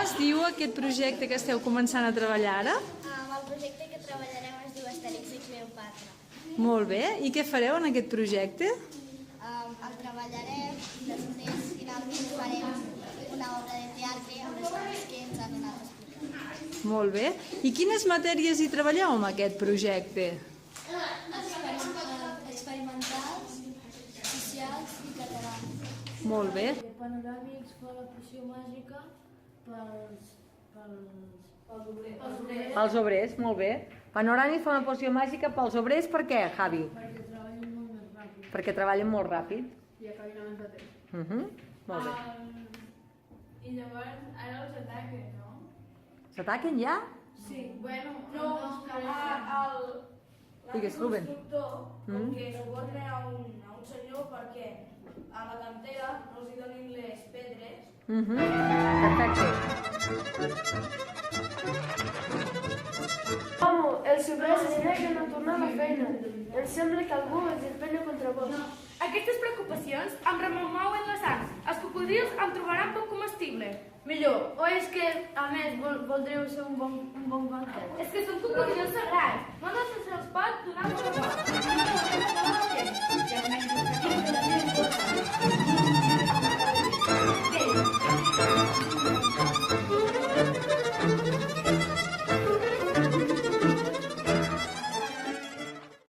es diu aquest projecte que esteu començant a treballar ara? El projecte que treballarem es diu Astèrix i Cleopatra. Molt bé. I què fareu en aquest projecte? El treballarem i després finalment farem una obra de teatre amb les coses que ens han anat explicant. Molt bé. I quines matèries hi treballeu amb aquest projecte? Experimentals, socials i català. Molt bé. Panoràmics fa la poció màgica pels obrers. Els obrers, molt bé. Panoràmic fa una poció màgica pels obrers, per què, Javi? Perquè treballin molt més ràpid Perquè treballen molt ràpid. i acabin abans de temps. Molt bé. I llavors ara els ataquen, no? S'ataquen ja? Sí. Bueno, no, Digues, Rubén. com que suborna a un senyor perquè a la cantera no els hi donin les pedres. Perfecte. Amo, els obrers es neguen a tornar a la feina. Em sembla que algú els empenya contra vos. Aquestes preocupacions em remouen la sang. Els cocodrils em trobaran poc comestible. Millor, o és que, a més, voldríeu ser un bon banquet? És que són cocodrils sagrats. No se'ls pot donar per bo.